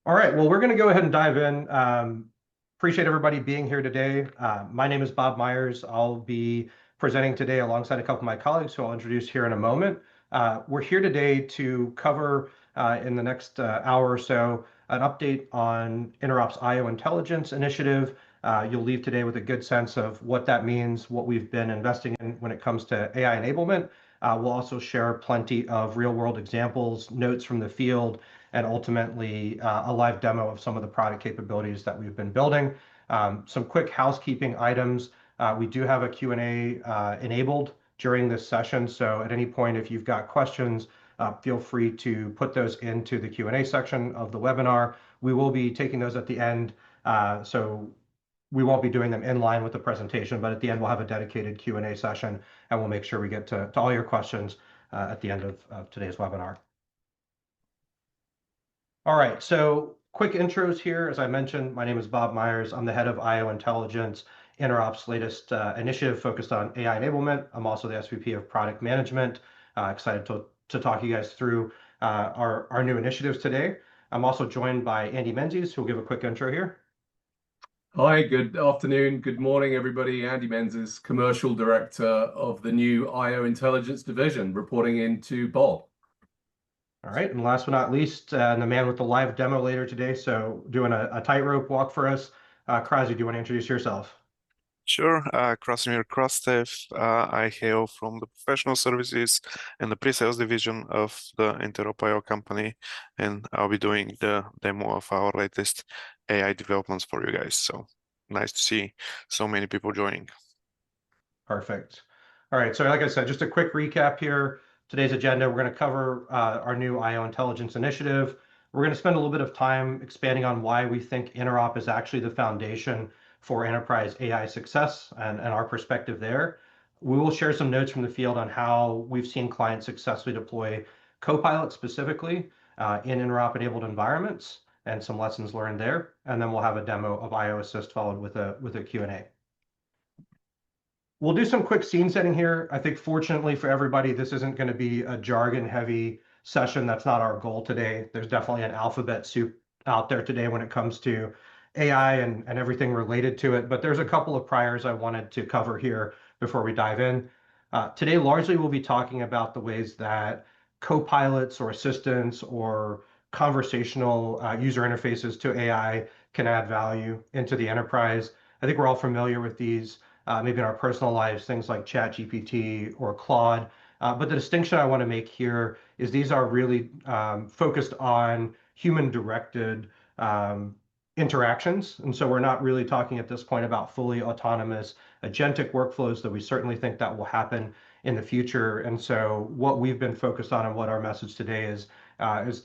All right, well, we're going to go ahead and dive in. Appreciate everybody being here today. My name is Bob Myers. I'll be presenting today alongside a couple of my colleagues who I'll introduce here in a moment. We're here today to cover in the next hour or so an update on Interop's io.Intelligence initiative. You'll leave today with a good sense of what that means, what we've been investing in when it comes to AI enablement. We'll also share plenty of real-world examples, notes from the field, and ultimately a live demo of some of the product capabilities that we've been building. Some quick housekeeping items. We do have a Q&A enabled during this session, so at any point, if you've got questions, feel free to put those into the Q&A section of the webinar. We will be taking those at the end, so we won't be doing them in line with the presentation, but at the end, we'll have a dedicated Q&A session, and we'll make sure we get to all your questions at the end of today's webinar. All right, so quick intros here. As I mentioned, my name is Bob Myers. I'm the head of io.Intelligence, Interop's latest initiative focused on AI enablement. I'm also the SVP of Product Management. Excited to talk you guys through our new initiatives today. I'm also joined by Andy Menzies, who will give a quick intro here. Hi, good afternoon, good morning, everybody. Andy Menzies, Commercial Director of the new io.Intelligence division, reporting into Bob. All right, and last but not least, the man with the live demo later today, so doing a tightrope walk for us. Krasi, do you want to introduce yourself? Sure, Krasimir Krastev. I hail from the professional services and the pre-sales division of the Interop company, and I'll be doing the demo of our latest AI developments for you guys. So nice to see so many people joining. Perfect. All right, so like I said, just a quick recap here. Today's agenda, we're going to cover our new io.Intelligence initiative. We're going to spend a little bit of time expanding on why we think Interop is actually the foundation for enterprise AI success and our perspective there. We will share some notes from the field on how we've seen clients successfully deploy Copilot specifically in Interop-enabled environments and some lessons learned there. And then we'll have a demo of IO Assist followed with a Q&A. We'll do some quick scene setting here. I think fortunately for everybody, this isn't going to be a jargon-heavy session. That's not our goal today. There's definitely an alphabet soup out there today when it comes to AI and everything related to it, but there's a couple of priors I wanted to cover here before we dive in. Today, largely we'll be talking about the ways that copilots or assistants or conversational user interfaces to AI can add value into the enterprise. I think we're all familiar with these, maybe in our personal lives, things like ChatGPT or Claude. But the distinction I want to make here is these are really focused on human-directed interactions. And so we're not really talking at this point about fully autonomous agentic workflows, though we certainly think that will happen in the future. And so what we've been focused on and what our message today is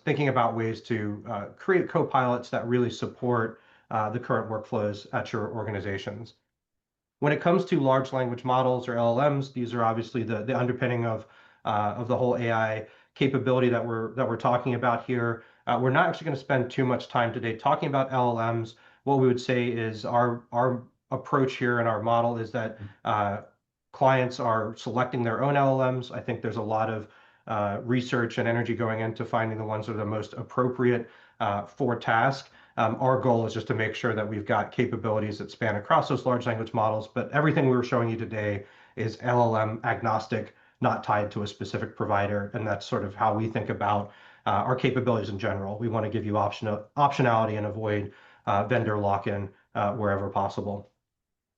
thinking about ways to create copilots that really support the current workflows at your organizations. When it comes to large language models or LLMs, these are obviously the underpinning of the whole AI capability that we're talking about here. We're not actually going to spend too much time today talking about LLMs. What we would say is our approach here and our model is that clients are selecting their own LLMs. I think there's a lot of research and energy going into finding the ones that are the most appropriate for task. Our goal is just to make sure that we've got capabilities that span across those large language models, but everything we were showing you today is LLM agnostic, not tied to a specific provider, and that's sort of how we think about our capabilities in general. We want to give you optionality and avoid vendor lock-in wherever possible.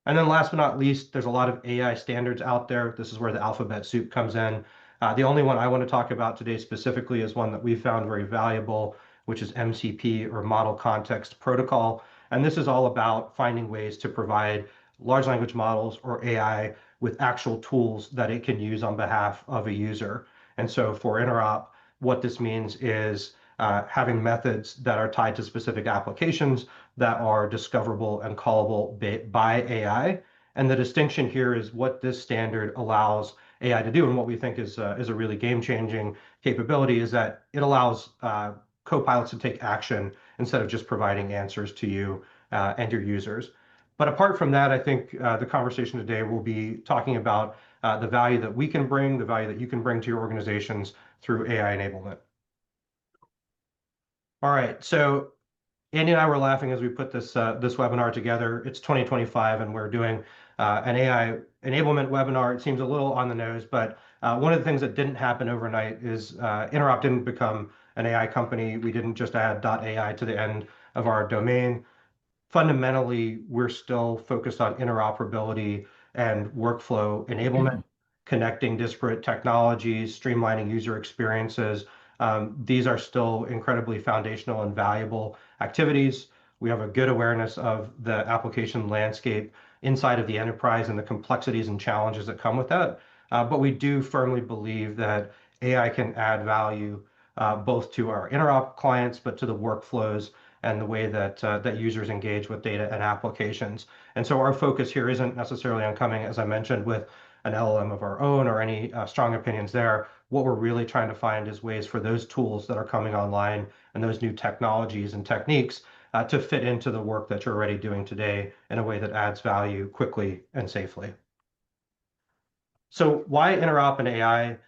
And then last but not least, there's a lot of AI standards out there. This is where the alphabet soup comes in. The only one I want to talk about today specifically is one that we found very valuable, which is MCP, or Model Context Protocol. And this is all about finding ways to provide large language models or AI with actual tools that it can use on behalf of a user. And so for Interop, what this means is having methods that are tied to specific applications that are discoverable and callable by AI. And the distinction here is what this standard allows AI to do, and what we think is a really game-changing capability is that it allows copilots to take action instead of just providing answers to you and your users. But apart from that, I think the conversation today will be talking about the value that we can bring, the value that you can bring to your organizations through AI enablement. All right, so Andy and I were laughing as we put this this webinar together. It's 2025, and we're doing an AI enablement webinar. It seems a little on the nose, but one of the things that didn't happen overnight is Interop didn't become an AI company. We didn't just add .ai to the end of our domain. Fundamentally, we're still focused on interoperability and workflow enablement, connecting disparate technologies, streamlining user experiences. These are still incredibly foundational and valuable activities. We have a good awareness of the application landscape inside of the enterprise and the complexities and challenges that come with that. But we do firmly believe that AI can add value both to our interop clients, but to the workflows and the way that that users engage with data and applications. And so our focus here isn't necessarily on coming, as I mentioned, with an LLM of our own or any strong opinions there. What we're really trying to find is ways for those tools that are coming online and those new technologies and techniques to fit into the work that you're already doing today in a way that adds value quickly and safely. So why interop and AI?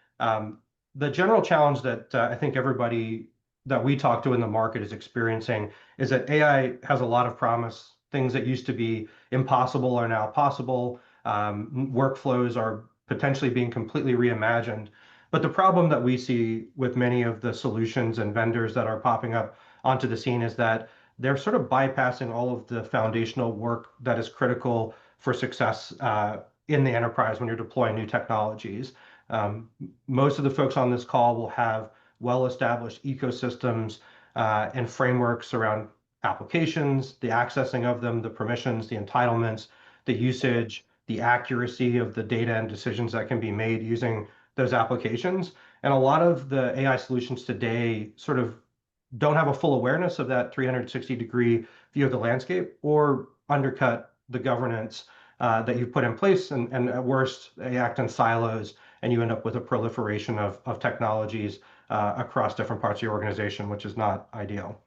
The general challenge that I think everybody that we talk to in the market is experiencing is that AI has a lot of promise. Things that used to be impossible are now possible. Workflows are potentially being completely reimagined. But the problem that we see with many of the solutions and vendors that are popping up onto the scene is that they're sort of bypassing all of the foundational work that is critical for success in the enterprise when you're deploying new technologies. Most of the folks on this call will have well-established ecosystems and frameworks around applications, the accessing of them, the permissions, the entitlements, the usage, the accuracy of the data and decisions that can be made using those applications. And a lot of the AI solutions today sort of don't have a full awareness of that 360-degree view of the landscape or undercut the governance that you've put in place. And at worst, they act in silos and you end up with a proliferation of technologies across different parts of your organization, which is not ideal.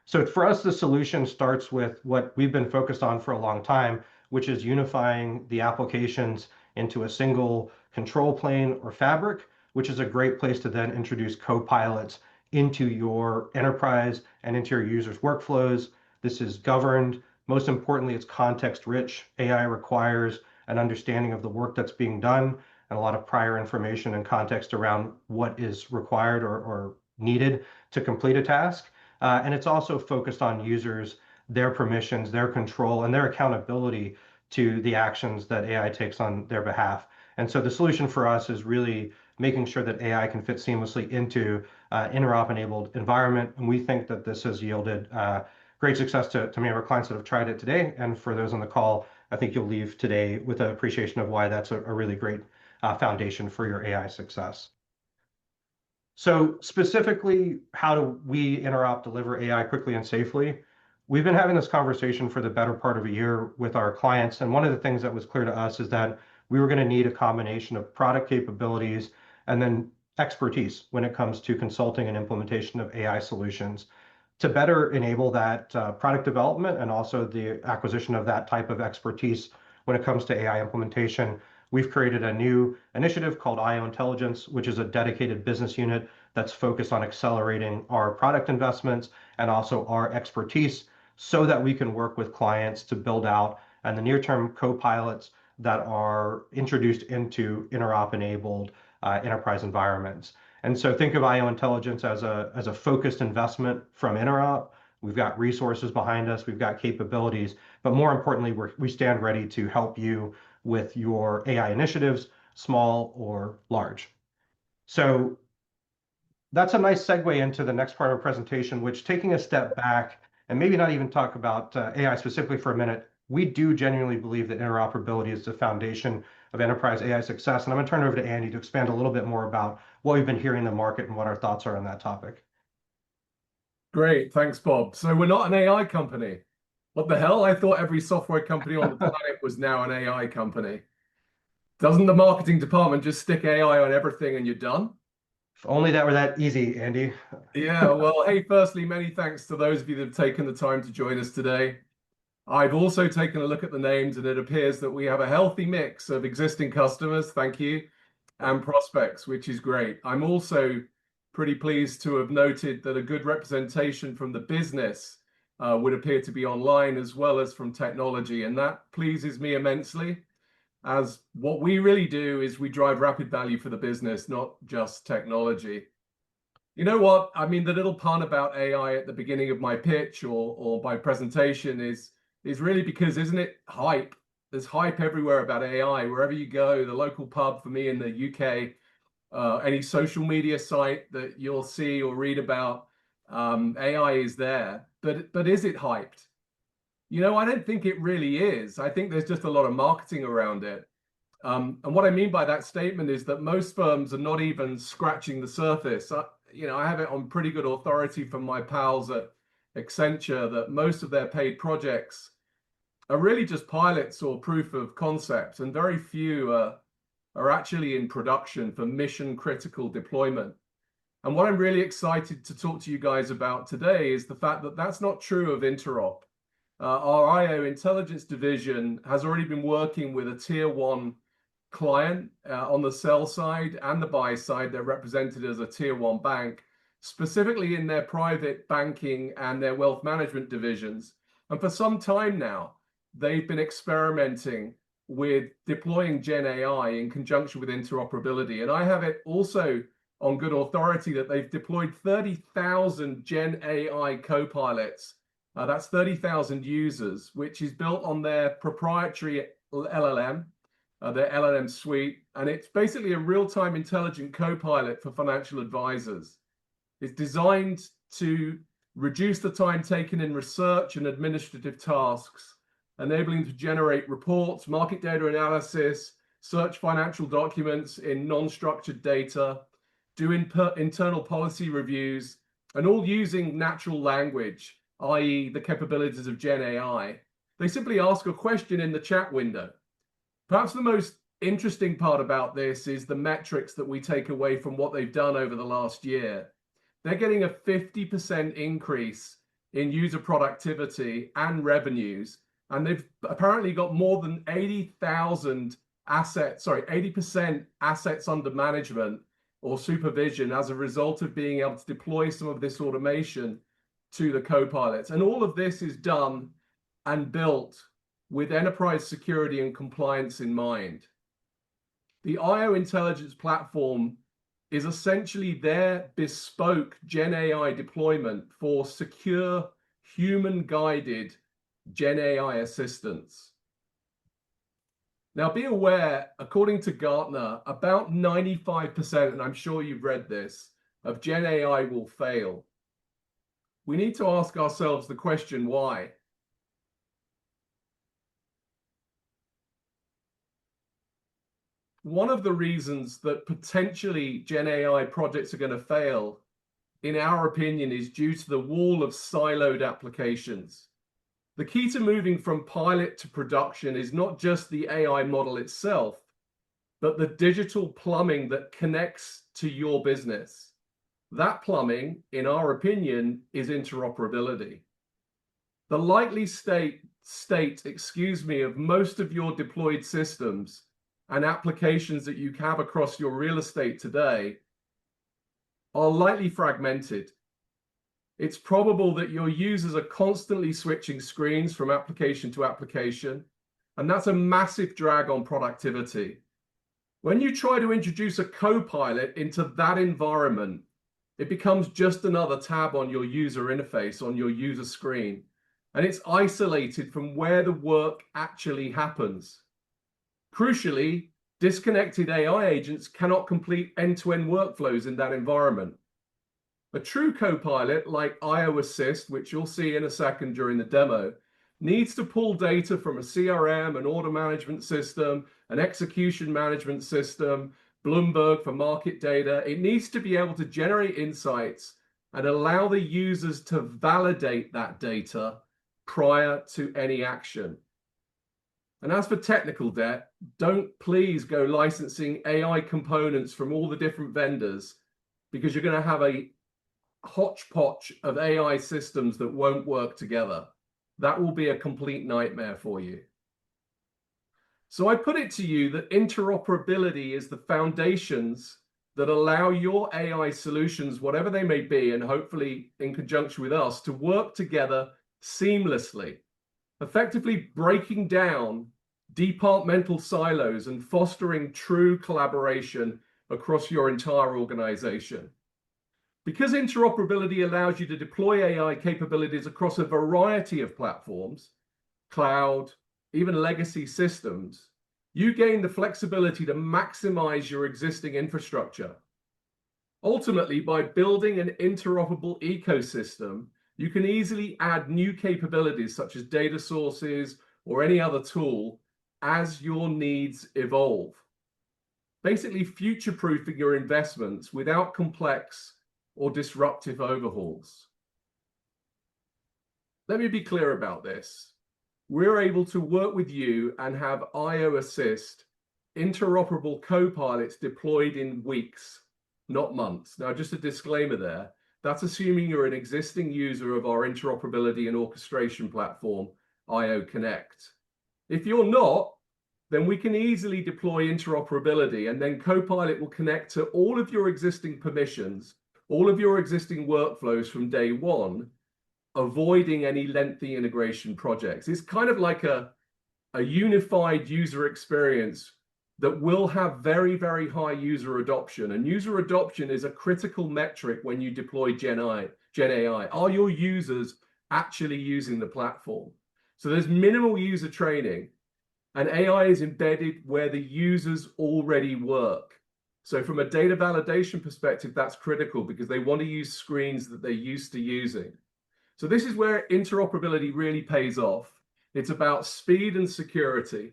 So for us, the solution starts with what we've been focused on for a long time, which is unifying the applications into a single control plane or fabric, which is a great place to then introduce co-pilots into your enterprise and into your users' workflows. This is governed. Most importantly, it's context rich. AI requires an understanding of the work that's being done and a lot of prior information and context around what is required or needed to complete a task. And it's also focused on users, their permissions, their control, and their accountability to the actions that AI takes on their behalf. And so the solution for us is really making sure that AI can fit seamlessly into interop-enabled environment. And we think that this has yielded great success to many of our clients that have tried it today. And for those on the call, I think you'll leave today with an appreciation of why that's a really great foundation for your AI success. So specifically, how do we Interop deliver AI quickly and safely? We've been having this conversation for the better part of a year with our clients. And one of the things that was clear to us is that we were going to need a combination of product capabilities and then expertise when it comes to consulting and implementation of AI solutions to better enable that product development and also the acquisition of that type of expertise when it comes to AI implementation. We've created a new initiative called io.Intelligence, which is a dedicated business unit that's focused on accelerating our product investments and also our expertise so that we can work with clients to build out and the near-term co-pilots that are introduced into interop-enabled enterprise environments. And so think of io.Intelligence as a focused investment from Interop. We've got resources behind us, we've got capabilities, but more importantly, we stand ready to help you with your AI initiatives, small or large. So that's a nice segue into the next part of our presentation, which taking a step back and maybe not even talk about AI specifically for a minute, we do genuinely believe that interoperability is the foundation of enterprise AI success. And I'm going to turn it over to Andy to expand a little bit more about what we've been hearing in the market and what our thoughts are on that topic. Great, thanks, Bob. So we're not an AI company. What the hell? I thought every software company on the planet was now an AI company. Doesn't the marketing department just stick AI on everything and you're done? If only that were that easy, Andy. Yeah, well, hey, firstly, many thanks to those of you that have taken the time to join us today. I've also taken a look at the names, and it appears that we have a healthy mix of existing customers, thank you, and prospects, which is great. I'm also pretty pleased to have noted that a good representation from the business would appear to be online as well as from technology. And that pleases me immensely, as what we really do is we drive rapid value for the business, not just technology. You know what? I mean, the little pun about AI at the beginning of my pitch or my presentation is really because, isn't it hype? There's hype everywhere about AI. Wherever you go, the local pub for me in the UK, any social media site that you'll see or read about, AI is there. But is it hyped? You know, I don't think it really is. I think there's just a lot of marketing around it. And what I mean by that statement is that most firms are not even scratching the surface. You know, I have it on pretty good authority from my pals at Accenture that most of their paid projects are really just pilots or proof of concepts, and very few are actually in production for mission critical deployment. And what I'm really excited to talk to you guys about today is the fact that that's not true of Interop. Our io.Intelligence division has already been working with a tier 1 client on the sell side and the buy side. They're represented as a tier 1 bank, specifically in their private banking and their wealth management divisions. And for some time now, they've been experimenting with deploying Gen AI in conjunction with interoperability. And I have it also on good authority that they've deployed 30,000 Gen AI co-pilots. That's 30,000 users, which is built on their proprietary LLM, their LLM suite. And it's basically a real-time intelligent co-pilot for financial advisors. It's designed to reduce the time taken in research and administrative tasks, enabling to generate reports, market data analysis, search financial documents in non-structured data, do internal policy reviews, and all using natural language, i.e. the capabilities of Gen AI. They simply ask a question in the chat window. Perhaps the most interesting part about this is the metrics that we take away from what they've done over the last year. They're getting a 50% increase in user productivity and revenues, and they've apparently got more than 80,000 assets, 80% assets under management or supervision as a result of being able to deploy some of this automation to the co-pilots. And all of this is done and built with enterprise security and compliance in mind. The io.Intelligence platform is essentially their bespoke Gen AI deployment for secure, human-guided Gen AI assistance. Now, be aware, according to Gartner, about 95%, and I'm sure you've read this, of Gen AI will fail. We need to ask ourselves the question, why? One of the reasons that potentially Gen AI projects are going to fail, in our opinion, is due to the wall of siloed applications. The key to moving from pilot to production is not just the AI model itself, but the digital plumbing that connects to your business. That plumbing, in our opinion, is interoperability. The likely state, of most of your deployed systems and applications that you have across your real estate today are lightly fragmented. It's probable that your users are constantly switching screens from application to application, and that's a massive drag on productivity. When you try to introduce a co-pilot into that environment, it becomes just another tab on your user interface, on your user screen, and it's isolated from where the work actually happens. Crucially, disconnected AI agents cannot complete end-to-end workflows in that environment. A true co-pilot like IO Assist, which you'll see in a second during the demo, needs to pull data from a CRM, an order management system, an execution management system, Bloomberg for market data. It needs to be able to generate insights and allow the users to validate that data prior to any action. And as for technical debt, don't please go licensing AI components from all the different vendors, because you're going to have a hodgepodge of AI systems that won't work together. That will be a complete nightmare for you. So I put it to you that interoperability is the foundations that allow your AI solutions, whatever they may be, and hopefully in conjunction with us, to work together seamlessly, effectively breaking down departmental silos and fostering true collaboration across your entire organization. Because interoperability allows you to deploy AI capabilities across a variety of platforms, cloud, even legacy systems, you gain the flexibility to maximize your existing infrastructure. Ultimately, by building an interoperable ecosystem, you can easily add new capabilities such as data sources or any other tool as your needs evolve. Basically, future-proofing your investments without complex or disruptive overhauls. Let me be clear about this. We're able to work with you and have IO Assist interoperable co-pilots deployed in weeks, not months. Now, just a disclaimer there, that's assuming you're an existing user of our interoperability and orchestration platform, IO Connect. If you're not, then we can easily deploy interoperability, and then Copilot will connect to all of your existing permissions, all of your existing workflows from day one, avoiding any lengthy integration projects. It's kind of like a unified user experience that will have very, very high user adoption. And user adoption is a critical metric when you deploy Gen AI. Are your users actually using the platform? So there's minimal user training, and AI is embedded where the users already work. So from a data validation perspective, that's critical because they want to use screens that they're used to using. So this is where interoperability really pays off. It's about speed and security.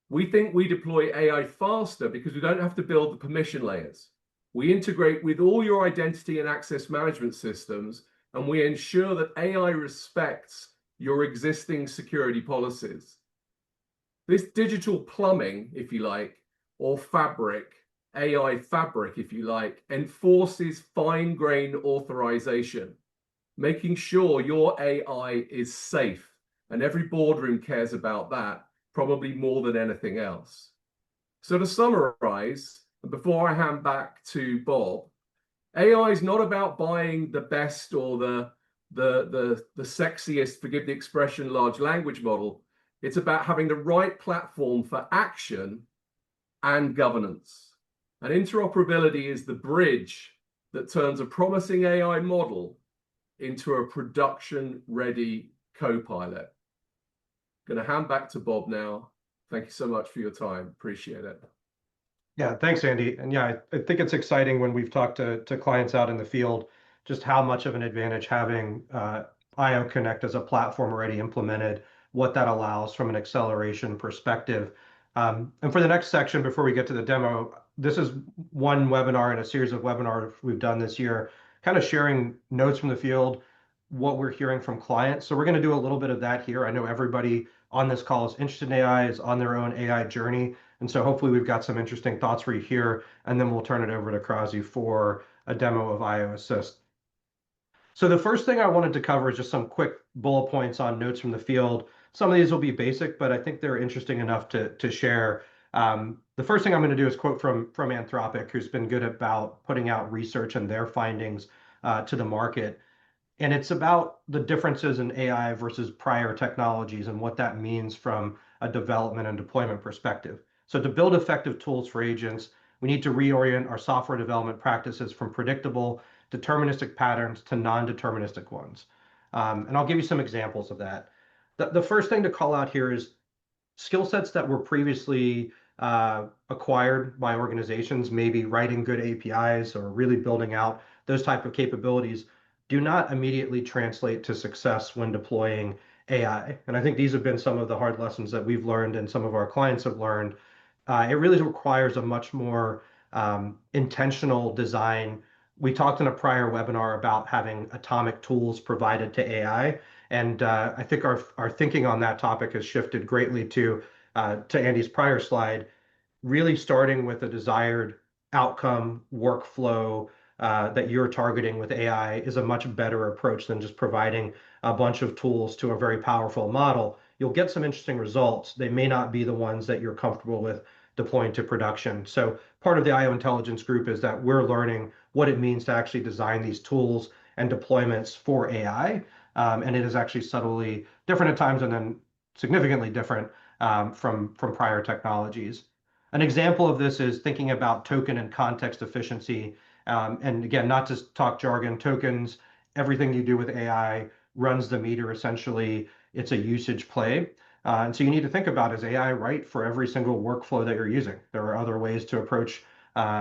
We think we deploy AI faster because we don't have to build the permission layers. We integrate with all your identity and access management systems, and we ensure that AI respects your existing security policies. This digital plumbing, if you like, or fabric, AI fabric, if you like, enforces fine-grained authorization, making sure your AI is safe. And every boardroom cares about that, probably more than anything else. So to summarize, and before I hand back to Bob, AI is not about buying the best or the sexiest, forgive the expression, large language model. It's about having the right platform for action and governance. And interoperability is the bridge that turns a promising AI model into a production-ready co-pilot. Going to hand back to Bob now. Thank you so much for your time. Appreciate it. Yeah, thanks, Andy. And yeah, I think it's exciting when we've talked to clients out in the field, just how much of an advantage having IO Connect as a platform already implemented, what that allows from an acceleration perspective. And for the next section, before we get to the demo, this is one webinar in a series of webinars we've done this year, kind of sharing notes from the field, what we're hearing from clients. So we're going to do a little bit of that here. I know everybody on this call is interested in AI, is on their own AI journey. And so hopefully we've got some interesting thoughts for you here, and then we'll turn it over to Krazi for a demo of IO Assist. So the first thing I wanted to cover is just some quick bullet points on notes from the field. Some of these will be basic, but I think they're interesting enough to share. The first thing I'm going to do is quote from Anthropic, who's been good about putting out research and their findings to the market. And it's about the differences in AI versus prior technologies and what that means from a development and deployment perspective. So to build effective tools for agents, we need to reorient our software development practices from predictable, deterministic patterns to non-deterministic ones. And I'll give you some examples of that. The first thing to call out here is skill sets that were previously acquired by organizations, maybe writing good APIs or really building out those type of capabilities, do not immediately translate to success when deploying AI. And I think these have been some of the hard lessons that we've learned and some of our clients have learned. It really requires a much more intentional design. We talked in a prior webinar about having atomic tools provided to AI. And I think our thinking on that topic has shifted greatly to Andy's prior slide, really starting with a desired outcome workflow that you're targeting with AI is a much better approach than just providing a bunch of tools to a very powerful model. You'll get some interesting results. They may not be the ones that you're comfortable with deploying to production. So part of the io.Intelligence group is that we're learning what it means to actually design these tools and deployments for AI. and it is actually subtly different at times and then significantly different from prior technologies. An example of this is thinking about token and context efficiency. And again, not to talk jargon, tokens, everything you do with AI runs the meter essentially. It's a usage play. And so you need to think about, is AI right for every single workflow that you're using? There are other ways to approach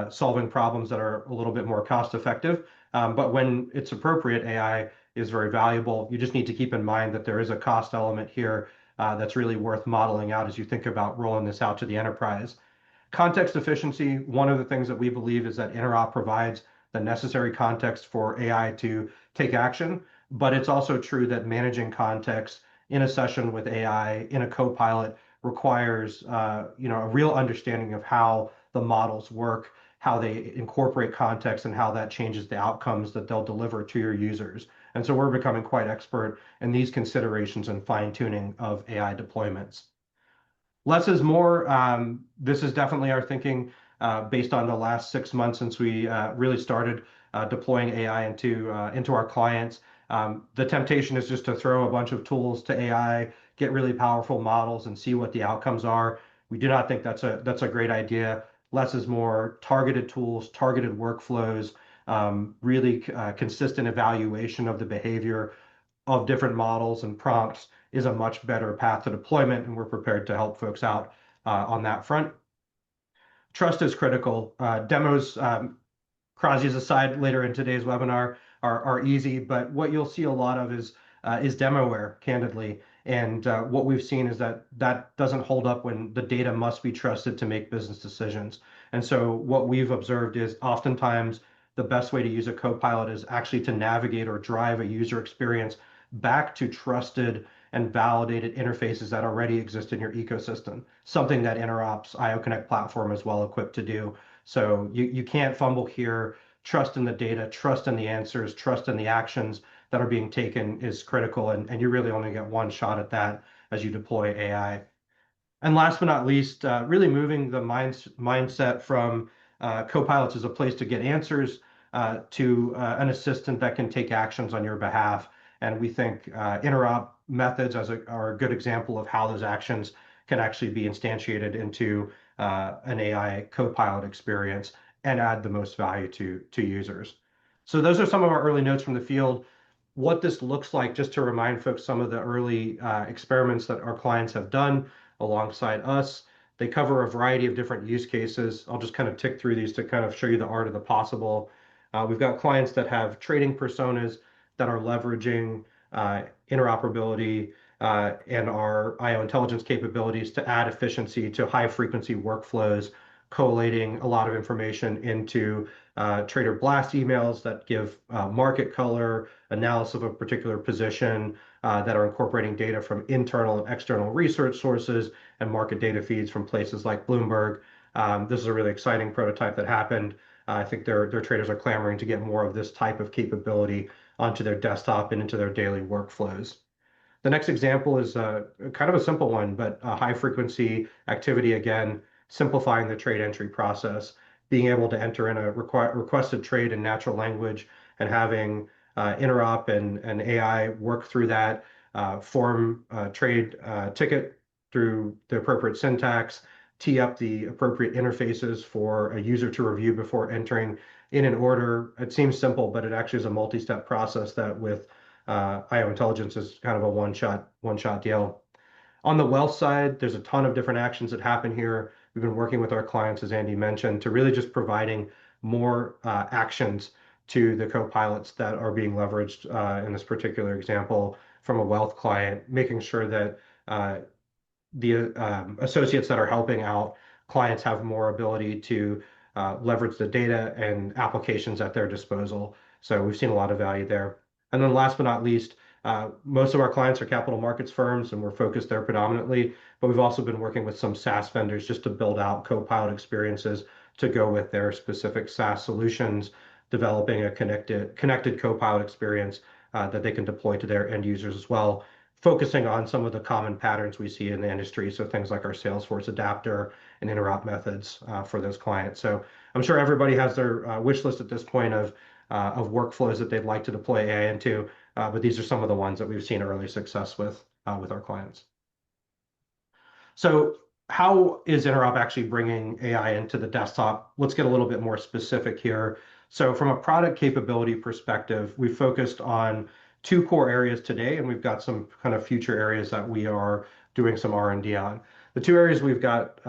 solving problems that are a little bit more cost effective. But when it's appropriate, AI is very valuable. You just need to keep in mind that there is a cost element here that's really worth modeling out as you think about rolling this out to the enterprise. Context efficiency, one of the things that we believe is that Interop provides the necessary context for AI to take action, but it's also true that managing context in a session with AI in a co-pilot requires a real understanding of how the models work, how they incorporate context, and how that changes the outcomes that they'll deliver to your users. And so we're becoming quite expert in these considerations and fine-tuning of AI deployments. Less is more. This is definitely our thinking based on the last 6 months since we really started deploying AI into our clients. The temptation is just to throw a bunch of tools to AI, get really powerful models, and see what the outcomes are. We do not think that's a great idea. Less is more. Targeted tools, targeted workflows, really consistent evaluation of the behavior of different models and prompts is a much better path to deployment, and we're prepared to help folks out on that front. Trust is critical. Demos, Krazi's aside later in today's webinar, are easy, but what you'll see a lot of is demoware, candidly. And what we've seen is that doesn't hold up when the data must be trusted to make business decisions. And so what we've observed is oftentimes the best way to use a co-pilot is actually to navigate or drive a user experience back to trusted and validated interfaces that already exist in your ecosystem, something that Interop's IO Connect platform is well equipped to do. So you can't fumble here. Trust in the data, trust in the answers, trust in the actions that are being taken is critical, and you really only get one shot at that as you deploy AI. And last but not least, really moving the mindset from co-pilots as a place to get answers to an assistant that can take actions on your behalf. And we think interop methods are a good example of how those actions can actually be instantiated into an AI co-pilot experience and add the most value to users. So those are some of our early notes from the field. What this looks like, just to remind folks, some of the early experiments that our clients have done alongside us. They cover a variety of different use cases. I'll just kind of tick through these to kind of show you the art of the possible. We've got clients that have trading personas that are leveraging interoperability and our io.Intelligence capabilities to add efficiency to high frequency workflows, collating a lot of information into trader blast emails that give market color, analysis of a particular position, that are incorporating data from internal and external research sources and market data feeds from places like Bloomberg. This is a really exciting prototype that happened. I think their traders are clamoring to get more of this type of capability onto their desktop and into their daily workflows. The next example is kind of a simple one, but high frequency activity, again, simplifying the trade entry process, being able to enter in a requested trade in natural language and having Interop and AI work through that, form a trade ticket through the appropriate syntax, tee up the appropriate interfaces for a user to review before entering in an order. It seems simple, but it actually is a multi-step process that with io.Intelligence is kind of a one-shot deal. On the wealth side, there's a ton of different actions that happen here. We've been working with our clients, as Andy mentioned, to really just providing more actions to the co-pilots that are being leveraged in this particular example from a wealth client, making sure that the associates that are helping out clients have more ability to leverage the data and applications at their disposal. So we've seen a lot of value there. And then last but not least, most of our clients are capital markets firms, and we're focused there predominantly, but we've also been working with some SaaS vendors just to build out co-pilot experiences to go with their specific SaaS solutions, developing a connected co-pilot experience that they can deploy to their end users as well, focusing on some of the common patterns we see in the industry. So things like our Salesforce adapter and interop methods for those clients. So I'm sure everybody has their wish list at this point of workflows that they'd like to deploy AI into. but these are some of the ones that we've seen early success with our clients. So how is Interop actually bringing AI into the desktop? Let's get a little bit more specific here. So from a product capability perspective, we focused on two core areas today, and we've got some kind of future areas that we are doing some R&D on. The two areas we've got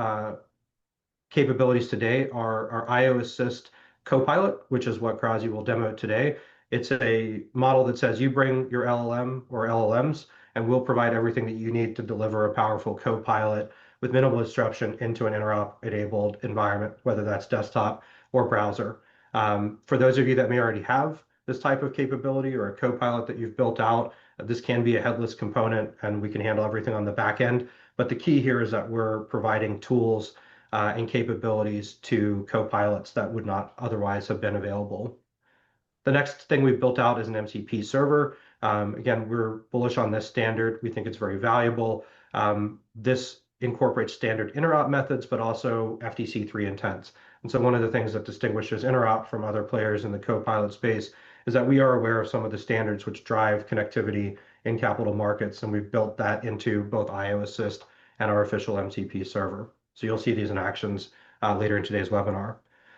capabilities today are our IO Assist Copilot, which is what Krazi will demo today. It's a model that says you bring your LLM or LLMs, and we'll provide everything that you need to deliver a powerful Copilot with minimal disruption into an Interop-enabled environment, whether that's desktop or browser. For those of you that may already have this type of capability or a Copilot that you've built out, this can be a headless component, and we can handle everything on the back end. But the key here is that we're providing tools and capabilities to copilots that would not otherwise have been available. The next thing we've built out is an MCP server. Again, we're bullish on this standard. We think it's very valuable. This incorporates standard interop methods, but also FTC3 intents. And so one of the things that distinguishes Interop from other players in the Copilot space is that we are aware of some of the standards which drive connectivity in capital markets, and we've built that into both IO Assist and our official MCP server. So you'll see these in actions later in today's webinar.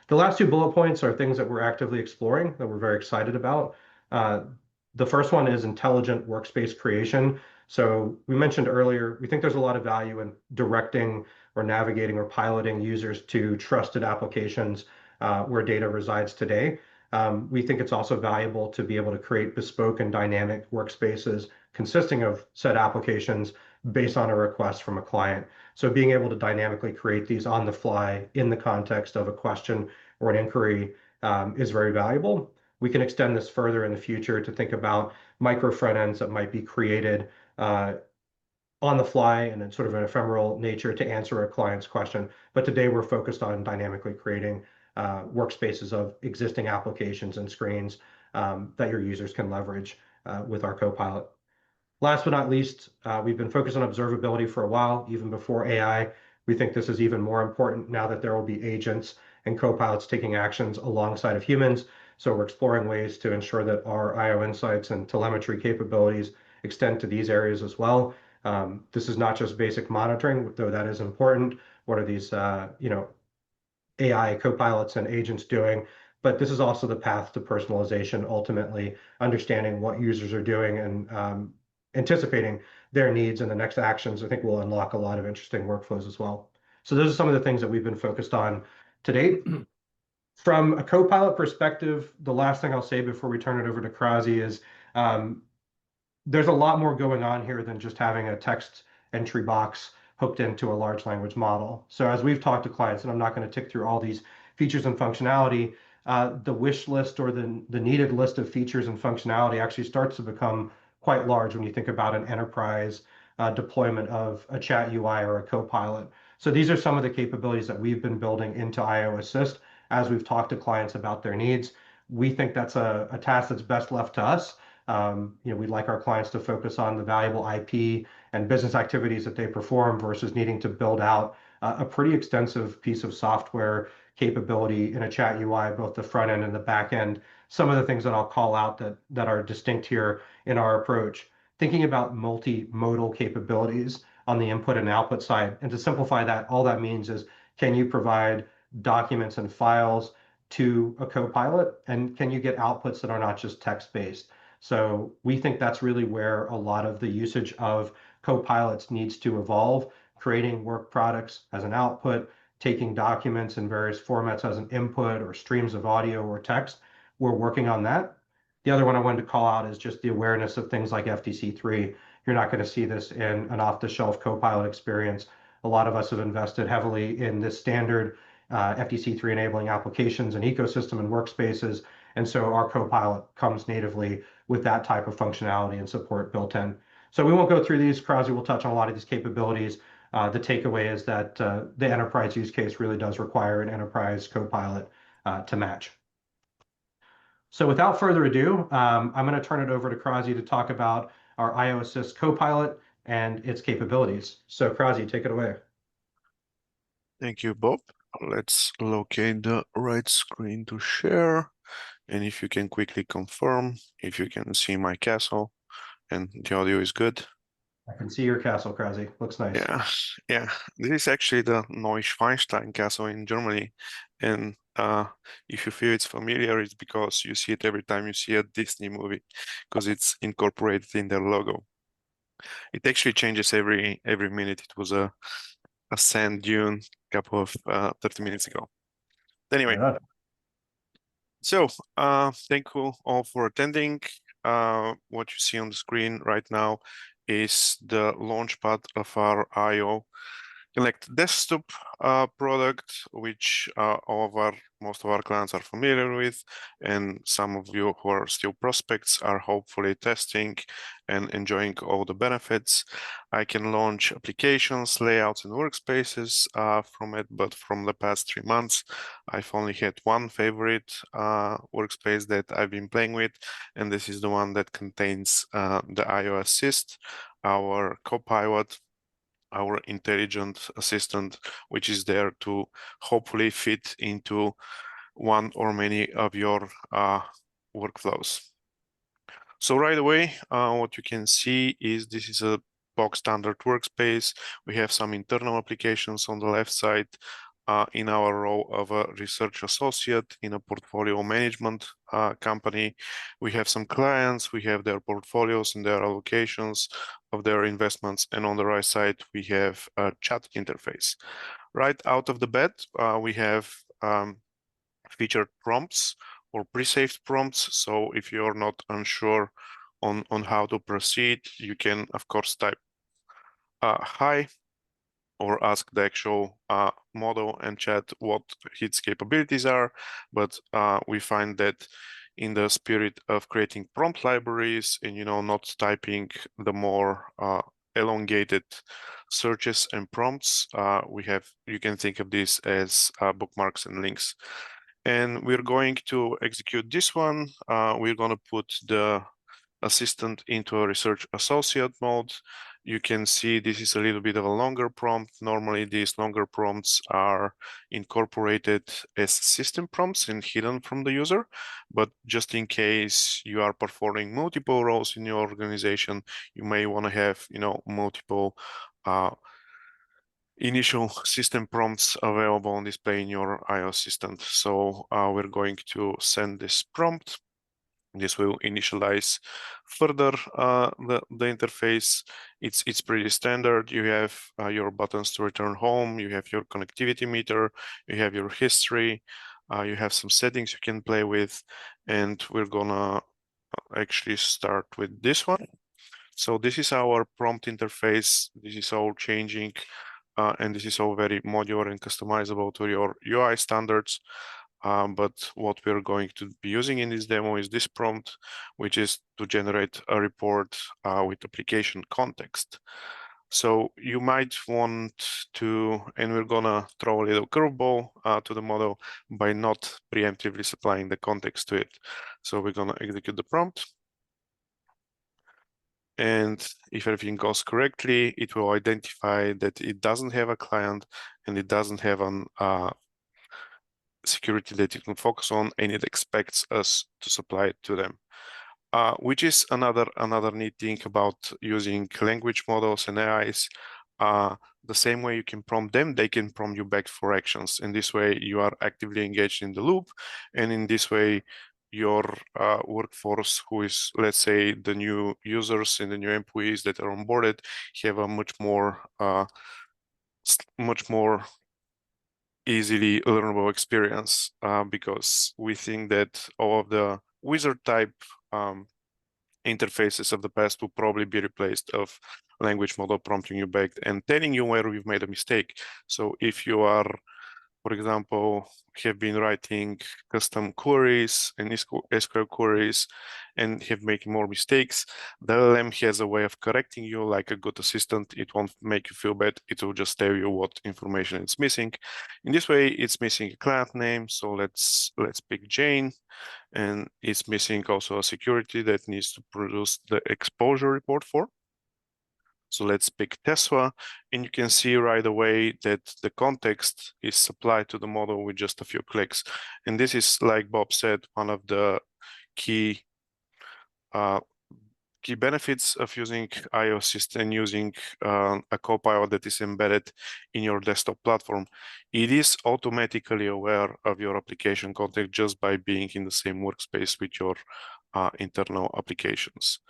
The last two bullet points are things that we're actively exploring that we're very excited about. The first one is intelligent workspace creation. So we mentioned earlier, we think there's a lot of value in directing or navigating or piloting users to trusted applications where data resides today. We think it's also valuable to be able to create bespoke and dynamic workspaces consisting of said applications based on a request from a client. So being able to dynamically create these on the fly in the context of a question or an inquiry is very valuable. We can extend this further in the future to think about micro front ends that might be created on the fly and in sort of an ephemeral nature to answer a client's question. But today we're focused on dynamically creating workspaces of existing applications and screens that your users can leverage with our Copilot. Last but not least, we've been focused on observability for a while, even before AI. We think this is even more important now that there will be agents and copilots taking actions alongside of humans. So we're exploring ways to ensure that our IO insights and telemetry capabilities extend to these areas as well. This is not just basic monitoring, though that is important. What are these, AI copilots and agents doing? But this is also the path to personalization, ultimately understanding what users are doing and anticipating their needs and the next actions. I think will unlock a lot of interesting workflows as well. So those are some of the things that we've been focused on to date. From a Copilot perspective, the last thing I'll say before we turn it over to Krazi is there's a lot more going on here than just having a text entry box hooked into a large language model. So as we've talked to clients, and I'm not going to tick through all these features and functionality, the wish list or the needed list of features and functionality actually starts to become quite large when you think about an enterprise deployment of a chat UI or a Copilot. So these are some of the capabilities that we've been building into IO Assist as we've talked to clients about their needs. We think that's a task that's best left to us. We'd like our clients to focus on the valuable IP and business activities that they perform versus needing to build out a pretty extensive piece of software capability in a chat UI, both the front end and the back end. Some of the things that I'll call out that are distinct here in our approach, thinking about multimodal capabilities on the input and output side. And to simplify that, all that means is, can you provide documents and files to a Copilot? And can you get outputs that are not just text-based? So we think that's really where a lot of the usage of Copilots needs to evolve, creating work products as an output, taking documents in various formats as an input or streams of audio or text. We're working on that. The other one I wanted to call out is just the awareness of things like FTC3. You're not going to see this in an off-the-shelf Copilot experience. A lot of us have invested heavily in this standard FTC3 enabling applications and ecosystem and workspaces. And so our Copilot comes natively with that type of functionality and support built in. So we won't go through these. Krazi will touch on a lot of these capabilities. The takeaway is that the enterprise use case really does require an enterprise Copilot to match. So without further ado, I'm going to turn it over to Krazi to talk about our IO Assist Copilot and its capabilities. So Krazi, take it away. Thank you, Bob. Let's locate the right screen to share. And if you can quickly confirm, if you can see my castle and the audio is good. I can see your castle, Krasi. Looks nice. Yeah, yeah. This is actually the Neuschwanstein castle in Germany. And if you feel it's familiar, it's because you see it every time you see a Disney movie, because it's incorporated in their logo. It actually changes every minute. It was a sand dune a couple of 30 minutes ago. Anyway, Right on. so thank you all for attending. What you see on the screen right now is the launchpad of our io Connect desktop product, which most of our clients are familiar with, and some of you who are still prospects are hopefully testing and enjoying all the benefits. I can launch applications, layouts, and workspaces from it, but from the past 3 months, I've only had one favorite workspace that I've been playing with, and this is the one that contains the io Assist, our Copilot, our intelligent assistant, which is there to hopefully fit into one or many of your workflows. So right away, what you can see is this is a box standard workspace. We have some internal applications on the left side. In our role of a research associate in a portfolio management company, we have some clients, we have their portfolios and their allocations of their investments, and on the right side, we have a chat interface. Right out of the bat, we have featured prompts or pre-saved prompts. So if you're not unsure on how to proceed, you can, of course, type hi or ask the actual model and chat what its capabilities are. But we find that in the spirit of creating prompt libraries and, not typing the more elongated searches and prompts, you can think of this as bookmarks and links. And we're going to execute this one. We're going to put the assistant into a research associate mode. You can see this is a little bit of a longer prompt. Normally, these longer prompts are incorporated as system prompts and hidden from the user. But just in case you are performing multiple roles in your organization, you may want to have, multiple initial system prompts available on display in your io assistant. So we're going to send this prompt. This will initialize further the interface. It's pretty standard. You have your buttons to return home. You have your connectivity meter. You have your history. You have some settings you can play with. And we're gonna actually start with this one. So this is our prompt interface. This is all changing. And this is all very modular and customizable to your UI standards. But what we're going to be using in this demo is this prompt, which is to generate a report with application context. So you might want to, and we're gonna throw a little curveball to the model by not preemptively supplying the context to it. So we're gonna execute the prompt. And if everything goes correctly, it will identify that it doesn't have a client and it doesn't have an security that you can focus on, and it expects us to supply it to them. Which is another neat thing about using language models and AIs. The same way you can prompt them, they can prompt you back for actions. In this way, you are actively engaged in the loop, and in this way, your workforce, who is, let's say, the new users and the new employees that are onboarded, have a much more easily learnable experience, because we think that all of the wizard type interfaces of the past will probably be replaced of language model prompting you back and telling you where you've made a mistake. So if you are, for example, have been writing custom queries and SQL queries and have making more mistakes, the LLM has a way of correcting you like a good assistant. It won't make you feel bad. It will just tell you what information it's missing. In this way, it's missing a client name. So let's pick Jane, and it's missing also a security that needs to produce the exposure report for. So let's pick Tesla, and you can see right away that the context is supplied to the model with just a few clicks. And this is, like Bob said, one of the key benefits of using io Assist and using a Copilot that is embedded in your desktop platform. It is automatically aware of your application context just by being in the same workspace with your internal applications.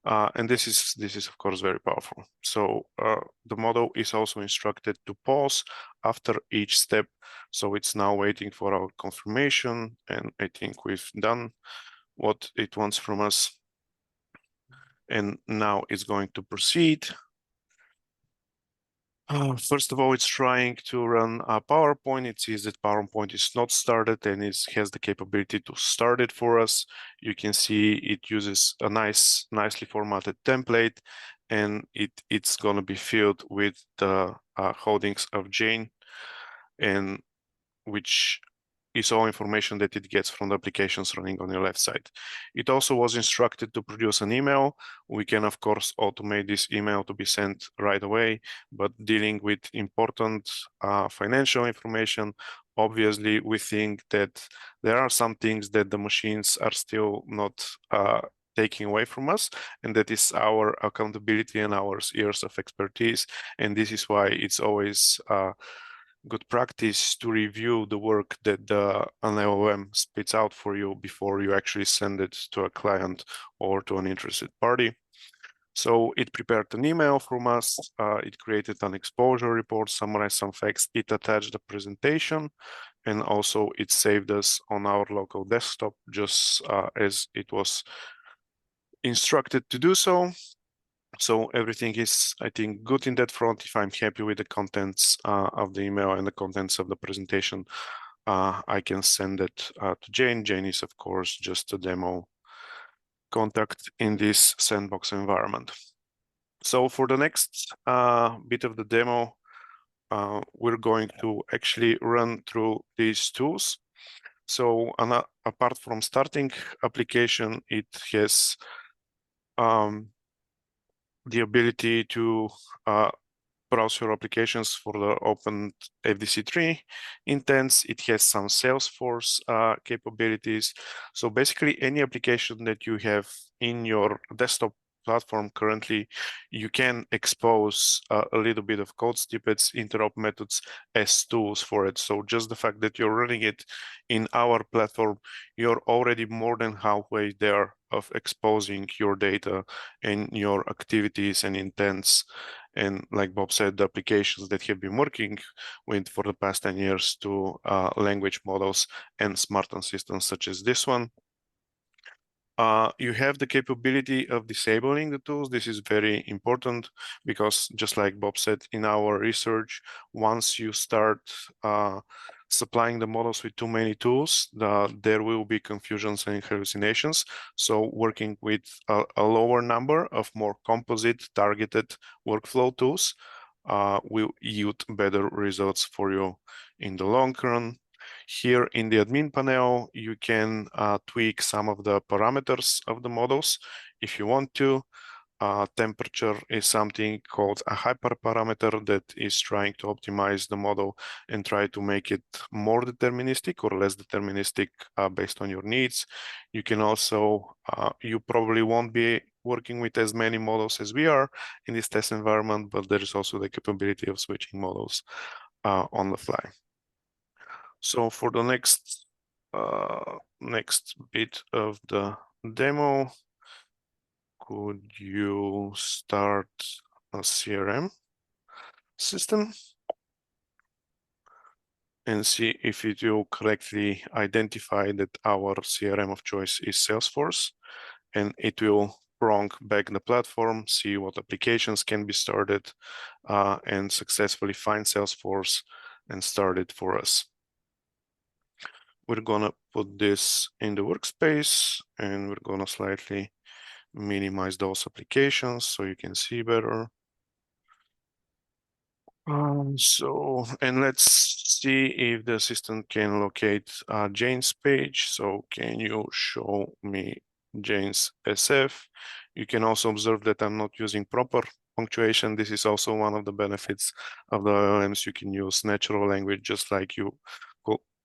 And this is of course very powerful. So the model is also instructed to pause after each step. So it's now waiting for our confirmation, and I think we've done what it wants from us. And now it's going to proceed. First of all, it's trying to run a PowerPoint. It sees that PowerPoint is not started, and it has the capability to start it for us. You can see it uses a nicely formatted template, and it's going to be filled with the holdings of Jane, and which is all information that it gets from the applications running on your left side. It also was instructed to produce an email. We can, of course, automate this email to be sent right away, but dealing with important financial information, obviously, we think that there are some things that the machines are still not taking away from us, and that is our accountability and our years of expertise. And this is why it's always good practice to review the work that an LLM spits out for you before you actually send it to a client or to an interested party. So it prepared an email from us, it created an exposure report, summarized some facts, it attached the presentation, and also it saved us on our local desktop just as it was instructed to do so. So everything is, I think, good in that front. If I'm happy with the contents of the email and the contents of the presentation, I can send it to Jane. Jane is, of course, just a demo contact in this sandbox environment. So for the next bit of the demo, we're going to actually run through these tools. So apart from starting application, it has the ability to browse your applications for the open FDC3 intents. It has some Salesforce capabilities. So basically any application that you have in your desktop platform currently, you can expose a little bit of code snippets, interop methods as tools for it. So just the fact that you're running it in our platform, you're already more than halfway there of exposing your data and your activities and intents. And like Bob said, the applications that have been working with for the past 10 years to language models and smart assistants such as this one. You have the capability of disabling the tools. This is very important because, just like Bob said, in our research, once you start supplying the models with too many tools, there will be confusions and hallucinations. So working with a lower number of more composite targeted workflow tools will yield better results for you in the long run. Here in the admin panel, you can tweak some of the parameters of the models if you want to. Temperature is something called a hyperparameter that is trying to optimize the model and try to make it more deterministic or less deterministic based on your needs. You can also, you probably won't be working with as many models as we are in this test environment, but there is also the capability of switching models on the fly. So for the next bit of the demo, could you start a CRM system and see if it will correctly identify that our CRM of choice is Salesforce, and it will prong back the platform, see what applications can be started, and successfully find Salesforce and start it for us. We're gonna put this in the workspace, and we're gonna slightly minimize those applications so you can see better. And let's see if the assistant can locate Jane's page. So can you show me Jane's SF? You can also observe that I'm not using proper punctuation. This is also one of the benefits of the LLMs. You can use natural language just like you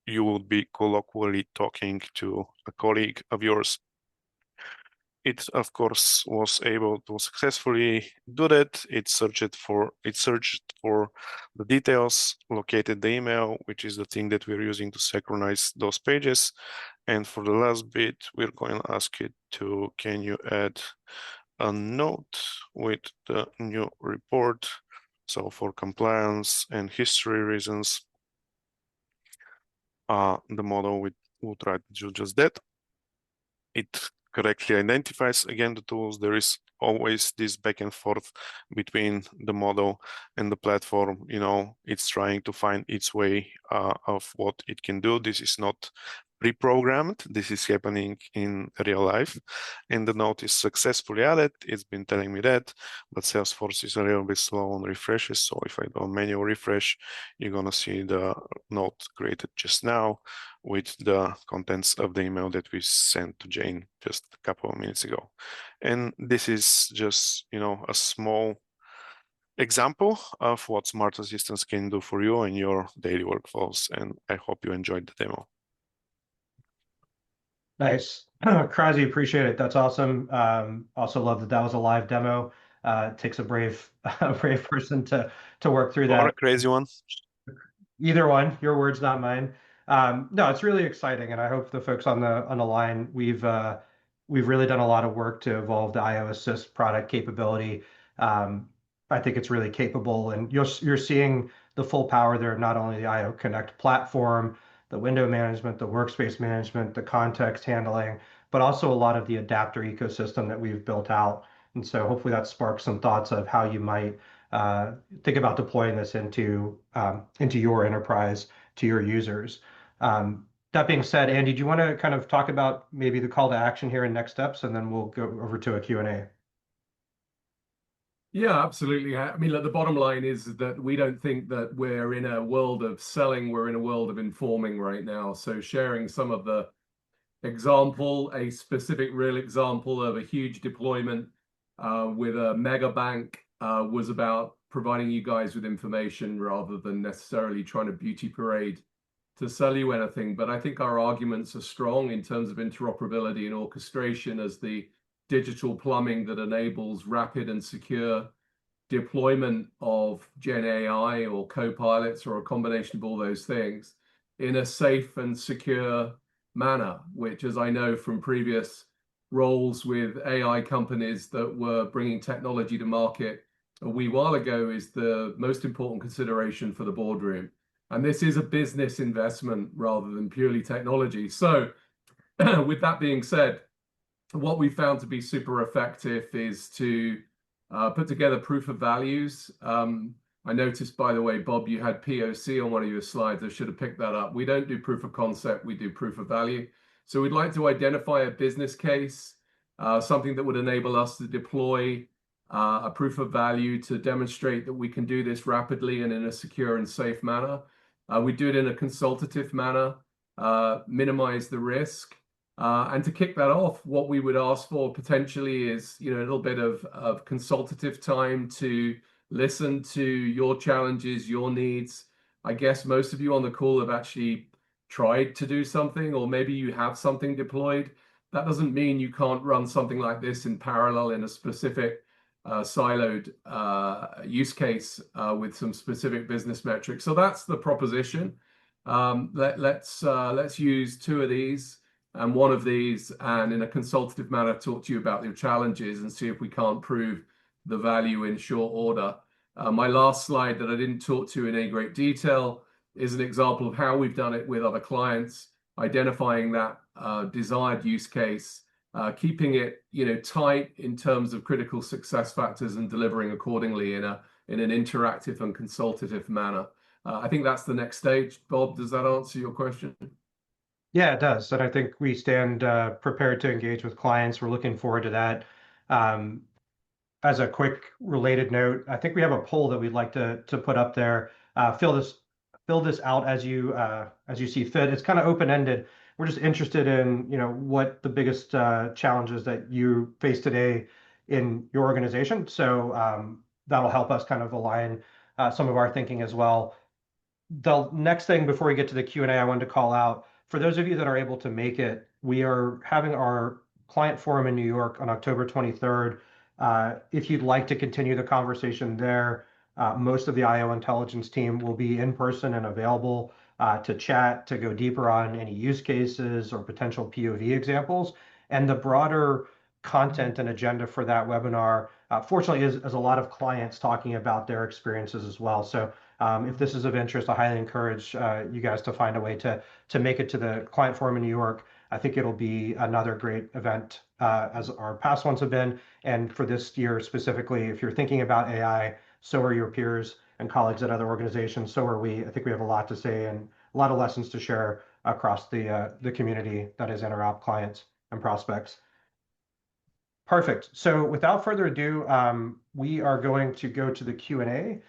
would be colloquially talking to a colleague of yours. It, of course, was able to successfully do that. It searched for the details, located the email, which is the thing that we're using to synchronize those pages. And for the last bit, we're going to ask it to, can you add a note with the new report? So for compliance and history reasons, the model will try to do just that. It correctly identifies again the tools. There is always this back and forth between the model and the platform. You know, it's trying to find its way of what it can do. This is not pre-programmed. This is happening in real life, and the note is successfully added. It's been telling me that, but Salesforce is a little bit slow on refreshes. So if I do a manual refresh, you're gonna see the note created just now with the contents of the email that we sent to Jane just a couple of minutes ago. And this is just, you know, a small example of what smart assistants can do for you in your daily workflows. And I hope you enjoyed the demo. Nice. Krazy, appreciate it. That's awesome. Also love that that was a live demo. It takes a brave person to work through Or that. a crazy one. Either one, your words, not mine. No, it's really exciting, and I hope the folks on the line, we've really done a lot of work to evolve the IO Assist product capability. I think it's really capable, and you're seeing the full power there of not only the IO Connect platform, the window management, the workspace management, the context handling, but also a lot of the adapter ecosystem that we've built out. And so hopefully that sparks some thoughts of how you might think about deploying this into your enterprise to your users. That being said, Andy, do you want to kind of talk about maybe the call to action here and next steps, and then we'll go over to a Q&A? Yeah, absolutely. I mean, look, the bottom line is that we don't think that we're in a world of selling, we're in a world of informing right now. So sharing some of the example, a specific real example of a huge deployment with a mega bank was about providing you guys with information rather than necessarily trying to beauty parade to sell you anything. But I think our arguments are strong in terms of interoperability and orchestration as the digital plumbing that enables rapid and secure deployment of Gen AI or co-pilots or a combination of all those things in a safe and secure manner, which, as I know from previous roles with AI companies that were bringing technology to market a wee while ago, is the most important consideration for the boardroom. And this is a business investment rather than purely technology. So with that being said, what we found to be super effective is to put together proof of values. I noticed, by the way, Bob, you had POC on one of your slides. I should have picked that up. We don't do proof of concept, we do proof of value. So we'd like to identify a business case, something that would enable us to deploy a proof of value to demonstrate that we can do this rapidly and in a secure and safe manner. We do it in a consultative manner, minimize the risk. And to kick that off, what we would ask for potentially is, a little bit of consultative time to listen to your challenges, your needs. I guess most of you on the call have actually tried to do something, or maybe you have something deployed. That doesn't mean you can't run something like this in parallel in a specific siloed use case with some specific business metrics. So that's the proposition. Let's use two of these and one of these, and in a consultative manner, talk to you about your challenges and see if we can't prove the value in short order. My last slide that I didn't talk to in any great detail is an example of how we've done it with other clients, identifying that desired use case, keeping it tight in terms of critical success factors and delivering accordingly in an interactive and consultative manner. I think that's the next stage. Bob, does that answer your question? Yeah, it does. And I think we stand prepared to engage with clients. We're looking forward to that. As a quick related note, I think we have a poll that we'd like to put up there. Fill this out as you see fit. It's kind of open-ended. We're just interested in what the biggest challenges that you face today in your organization. So that'll help us kind of align some of our thinking as well. The next thing before we get to the Q&A, I wanted to call out, for those of you that are able to make it, we are having our client forum in New York on October 23rd. If you'd like to continue the conversation there, most of the io.Intelligence team will be in person and available to chat, to go deeper on any use cases or potential POV examples. And the broader content and agenda for that webinar, fortunately, is a lot of clients talking about their experiences as well. So if this is of interest, I highly encourage you guys to find a way to make it to the client forum in New York. I think it'll be another great event, as our past ones have been. And for this year specifically, if you're thinking about AI, so are your peers and colleagues at other organizations. So are we. I think we have a lot to say and a lot of lessons to share across the community that is Interop clients and prospects. Perfect. So without further ado, we are going to go to the Q&A.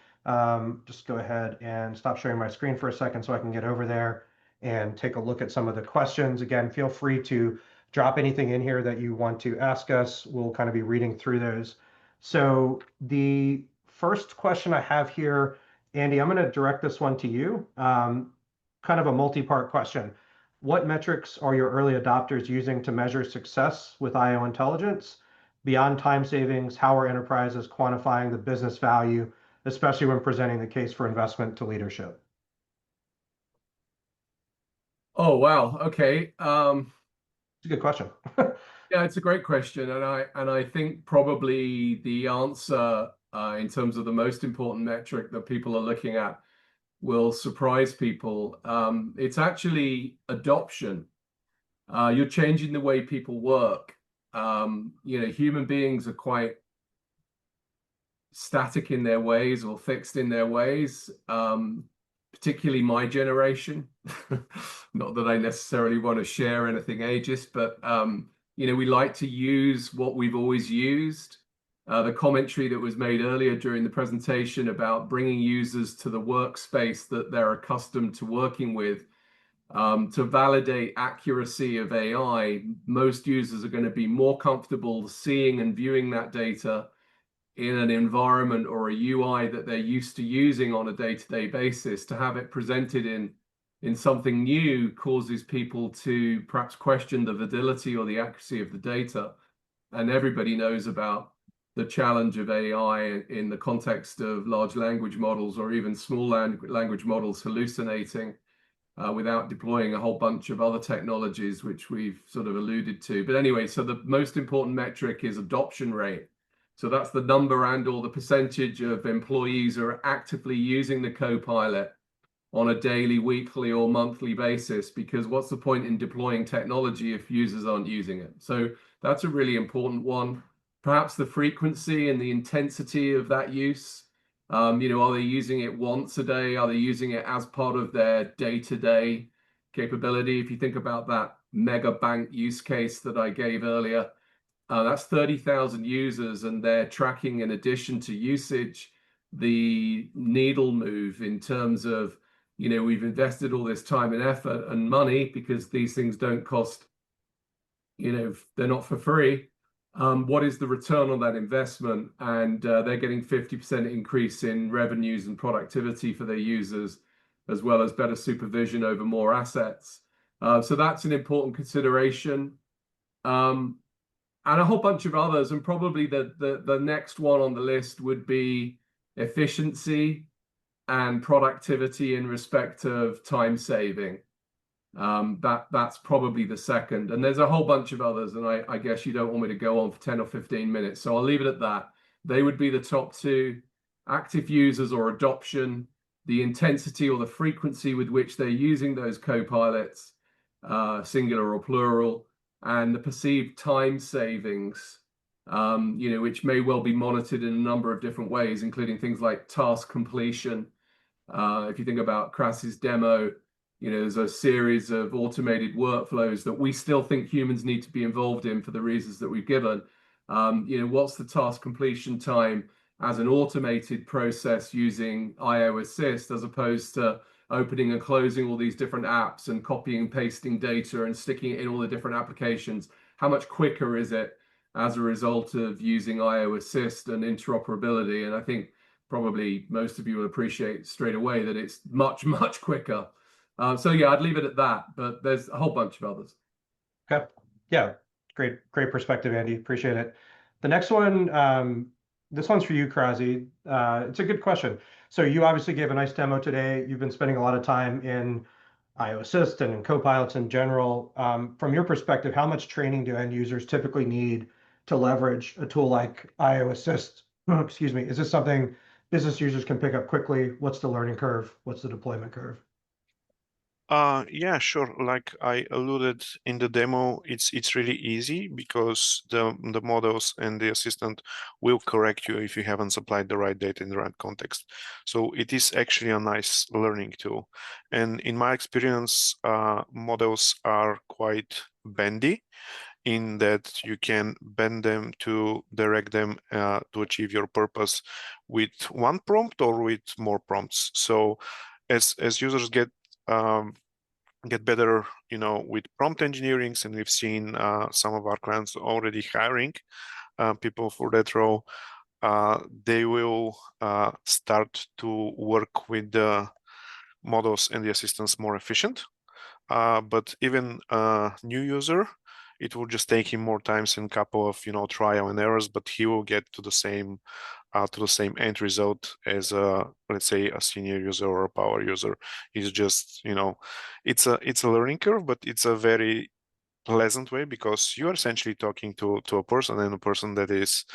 Just go ahead and stop sharing my screen for a second so I can get over there and take a look at some of the questions. Again, feel free to drop anything in here that you want to ask us. We'll kind of be reading through those. So the first question I have here, Andy, I'm going to direct this one to you. Kind of a multi-part question. What metrics are your early adopters using to measure success with io.Intelligence? Beyond time savings, how are enterprises quantifying the business value, especially when presenting the case for investment to leadership? Oh, wow. Okay. It's a good question. Yeah, it's a great question, and I think probably the answer in terms of the most important metric that people are looking at will surprise people. It's actually adoption. You're changing the way people work. Human beings are quite static in their ways or fixed in their ways, particularly my generation. Not that I necessarily want to share anything ageist, but we like to use what we've always used. The commentary that was made earlier during the presentation about bringing users to the workspace that they're accustomed to working with, to validate accuracy of AI, most users are going to be more comfortable seeing and viewing that data in an environment or a UI that they're used to using on a day-to-day basis. To have it presented in something new causes people to perhaps question the validity or the accuracy of the data. And everybody knows about the challenge of AI in the context of large language models or even small language models hallucinating without deploying a whole bunch of other technologies, which we've sort of alluded to. But anyway, so the most important metric is adoption rate. So that's the number and or the percentage of employees who are actively using the Copilot on a daily, weekly, or monthly basis, because what's the point in deploying technology if users aren't using it? So that's a really important one. Perhaps the frequency and the intensity of that use. Are they using it once a day? Are they using it as part of their day-to-day capability? If you think about that mega bank use case that I gave earlier, that's 30,000 users, and they're tracking, in addition to usage, the needle move in terms of, we've invested all this time and effort and money because these things don't cost, they're not for free. What is the return on that investment? And they're getting 50% increase in revenues and productivity for their users, as well as better supervision over more assets. So that's an important consideration. And a whole bunch of others, and probably the next one on the list would be efficiency and productivity in respect of time saving. That's probably the second. And there's a whole bunch of others, and I guess you don't want me to go on for 10 or 15 minutes, so I'll leave it at that. They would be the top two: active users or adoption, the intensity or the frequency with which they're using those co-pilots, singular or plural, and the perceived time savings, which may well be monitored in a number of different ways, including things like task completion. If you think about Kras's demo, there's a series of automated workflows that we still think humans need to be involved in for the reasons that we've given. What's the task completion time as an automated process using IO Assist, as opposed to opening and closing all these different apps and copying and pasting data and sticking it in all the different applications? How much quicker is it? as a result of using IO Assist and interoperability. And I think probably most of you will appreciate straight away that it's much, much quicker. So yeah, I'd leave it at that, but there's a whole bunch of others. Okay. Yeah. Great perspective, Andy. Appreciate it. The next one, this one's for you, Krazi. It's a good question. So you obviously gave a nice demo today. You've been spending a lot of time in IO Assist and in Copilots in general. From your perspective, how much training do end users typically need to leverage a tool like IO Assist? Excuse me. Is this something business users can pick up quickly? What's the learning curve? What's the deployment curve? Yeah, sure. Like I alluded in the demo, it's really easy because the models and the assistant will correct you if you haven't supplied the right data in the right context. So it is actually a nice learning tool. And in my experience, models are quite bendy in that you can bend them to direct them to achieve your purpose with one prompt or with more prompts. So as users get better, with prompt engineering, and we've seen some of our clients already hiring people for that role. They will start to work with the models and the assistants more efficient. But even a new user, it will just take him more times and couple of trial and errors, but he will get to the same end result as let's say a senior user or a power user. It's just it's a learning curve, but it's a very pleasant way because you are essentially talking to a person, and a person that is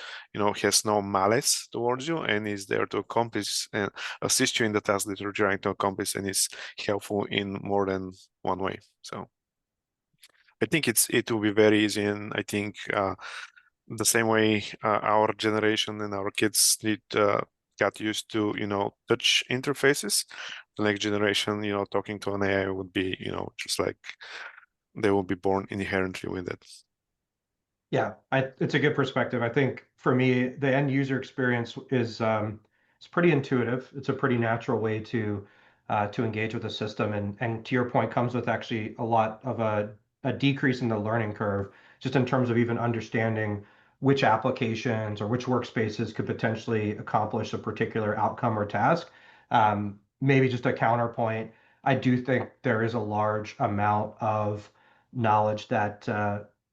has no malice towards you and is there to accomplish and assist you in the task that you're trying to accomplish, and is helpful in more than one way. So I think it will be very easy, and I think the same way our generation and our kids got used to touch interfaces, the next generation talking to an AI would be just like they will be born inherently with it. Yeah, it's a good perspective. I think for me, the end user experience is it's pretty intuitive. It's a pretty natural way to engage with the system, and to your point, comes with actually a lot of a decrease in the learning curve, just in terms of even understanding which applications or which workspaces could potentially accomplish a particular outcome or task. Maybe just a counterpoint, I do think there is a large amount of knowledge that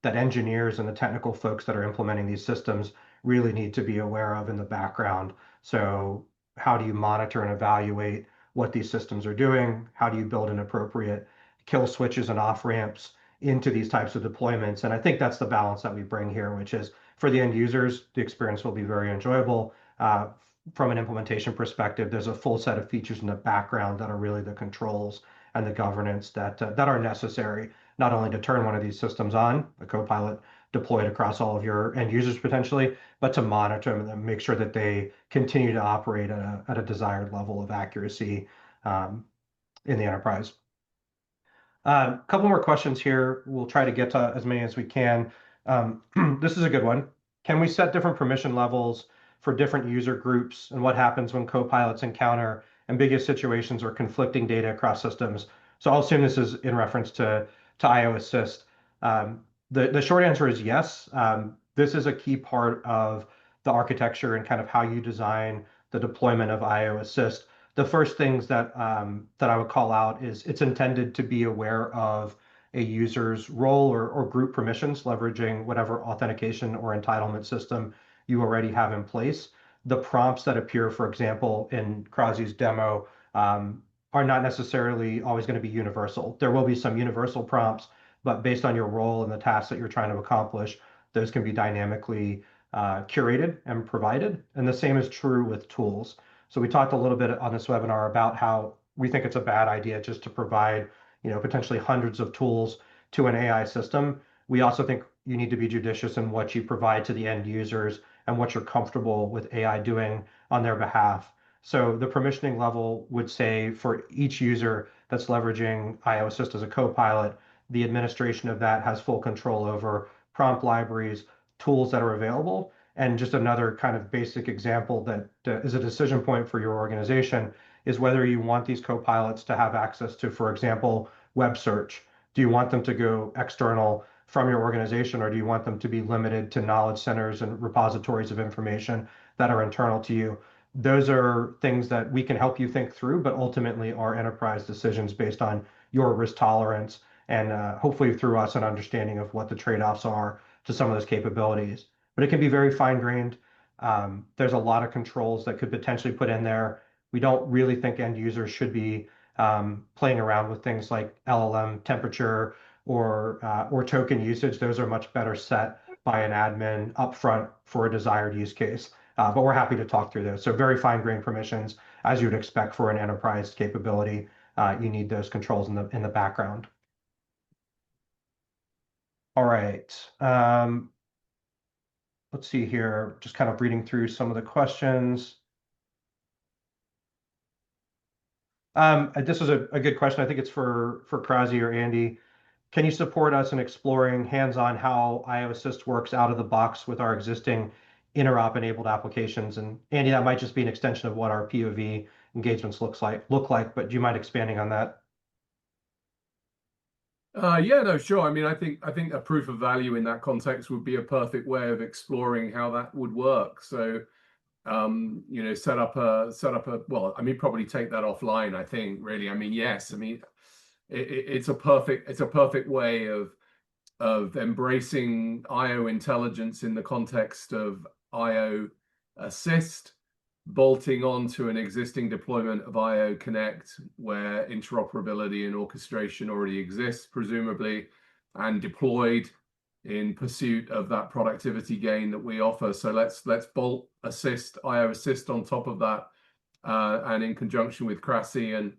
engineers and the technical folks that are implementing these systems really need to be aware of in the background. So how do you monitor and evaluate what these systems are doing? How do you build an appropriate kill switches and off ramps into these types of deployments? And I think that's the balance that we bring here, which is for the end users, the experience will be very enjoyable. From an implementation perspective, there's a full set of features in the background that are really the controls and the governance that are necessary, not only to turn one of these systems on, a Copilot deployed across all of your end users potentially, but to monitor them and make sure that they continue to operate at a desired level of accuracy in the enterprise. A couple more questions here. We'll try to get to as many as we can. This is a good one. Can we set different permission levels for different user groups, and what happens when copilots encounter ambiguous situations or conflicting data across systems? So I'll assume this is in reference to IO Assist. The short answer is yes. This is a key part of the architecture and kind of how you design the deployment of IO Assist. The first things that I would call out is it's intended to be aware of a user's role or group permissions, leveraging whatever authentication or entitlement system you already have in place. The prompts that appear, for example, in Krazi's demo, are not necessarily always going to be universal. There will be some universal prompts, but based on your role and the tasks that you're trying to accomplish, those can be dynamically curated and provided. And the same is true with tools. So we talked a little bit on this webinar about how we think it's a bad idea just to provide, potentially hundreds of tools to an AI system. We also think you need to be judicious in what you provide to the end users and what you're comfortable with AI doing on their behalf. So the permissioning level would say for each user that's leveraging IO Assist as a co-pilot, the administration of that has full control over prompt libraries, tools that are available. And just another kind of basic example that is a decision point for your organization is whether you want these co-pilots to have access to, for example, web search. Do you want them to go external from your organization, or do you want them to be limited to knowledge centers and repositories of information that are internal to you? Those are things that we can help you think through, but ultimately are enterprise decisions based on your risk tolerance and hopefully through us an understanding of what the trade-offs are to some of those capabilities. But it can be very fine-grained. There's a lot of controls that could potentially put in there. We don't really think end users should be playing around with things like LLM temperature or token usage. Those are much better set by an admin upfront for a desired use case. But we're happy to talk through those. So very fine-grained permissions, as you would expect for an enterprise capability. You need those controls in the background. All right. Let's see here. Just kind of reading through some of the questions. This is a good question. I think it's for Krasi or Andy. Can you support us in exploring hands-on how IO Assist works out of the box with our existing Interop-enabled applications? And Andy, that might just be an extension of what our POV engagements look like, but do you mind expanding on that? Yeah, no, sure. I mean, I think a proof of value in that context would be a perfect way of exploring how that would work. So, you know, set up a well, I mean, probably take that offline, I think, really. I mean, yes, I mean, it's a perfect way of embracing io.Intelligence in the context of IO Assist, bolting onto an existing deployment of IO Connect where interoperability and orchestration already exists, presumably, and deployed in pursuit of that productivity gain that we offer. So let's bolt Assist, IO Assist on top of that, and in conjunction with Krasi and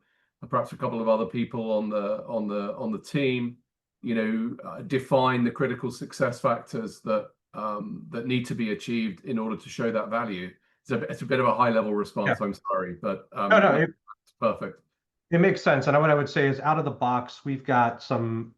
perhaps a couple of other people on the team, you know, define the critical success factors that need to be achieved in order to show that value. It's a bit of a high level response. Yeah. I'm sorry, but No, it's perfect. it makes sense. And what I would say is out of the box, we've got some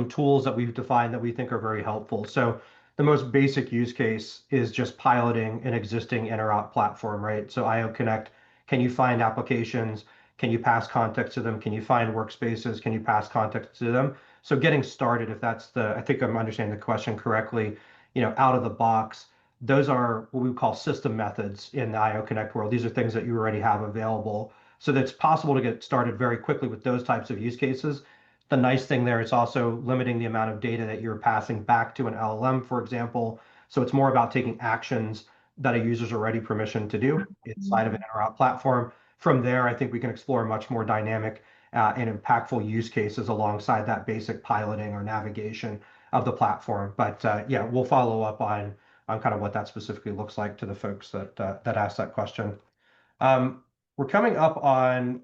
tools that we've defined that we think are very helpful. So the most basic use case is just piloting an existing interop platform, right? So IO Connect, can you find applications? Can you pass context to them? Can you find workspaces? Can you pass context to them? So getting started, if that's I think I'm understanding the question correctly, you know, out of the box, those are what we call system methods in the IO Connect world. These are things that you already have available. So that it's possible to get started very quickly with those types of use cases. The nice thing there is also limiting the amount of data that you're passing back to an LLM, for example. So it's more about taking actions that a user's already permissioned to do inside of an interop platform. From there, I think we can explore much more dynamic and impactful use cases alongside that basic piloting or navigation of the platform. But yeah, we'll follow up on kind of what that specifically looks like to the folks that asked that question. We're coming up on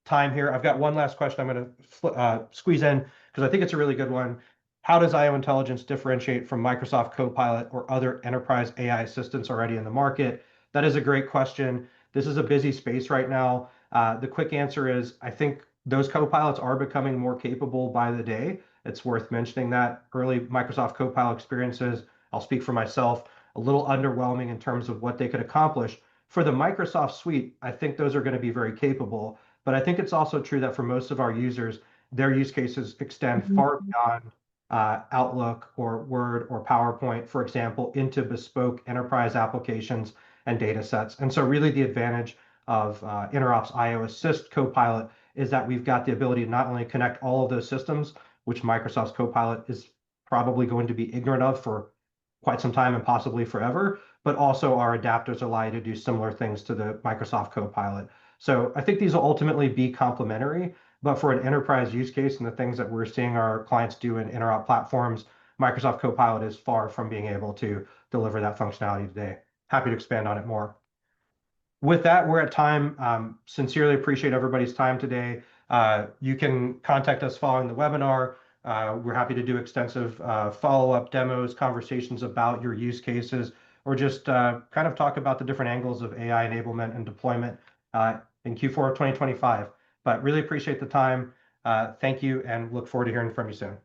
time here. I've got one last question I'm going to squeeze in because I think it's a really good one. How does io.Intelligence differentiate from Microsoft Copilot or other enterprise AI assistants already in the market? That is a great question. This is a busy space right now. The quick answer is I think those copilots are becoming more capable by the day. It's worth mentioning that early Microsoft Copilot experiences, I'll speak for myself, a little underwhelming in terms of what they could accomplish. For the Microsoft suite, I think those are going to be very capable. But I think it's also true that for most of our users, their use cases extend far beyond Outlook or Word or PowerPoint, for example, into bespoke enterprise applications and data sets. And so really the advantage of Interop's IO Assist Copilot is that we've got the ability to not only connect all of those systems, which Microsoft's Copilot is probably going to be ignorant of for quite some time and possibly forever, but also our adapters allow you to do similar things to the Microsoft Copilot. So I think these will ultimately be complementary, but for an enterprise use case and the things that we're seeing our clients do in interop platforms, Microsoft Copilot is far from being able to deliver that functionality today. Happy to expand on it more. With that, we're at time. Sincerely appreciate everybody's time today. You can contact us following the webinar. We're happy to do extensive follow-up demos, conversations about your use cases, or just kind of talk about the different angles of AI enablement and deployment in Q4 of 2025. But really appreciate the time. Thank you and look forward to hearing from you soon.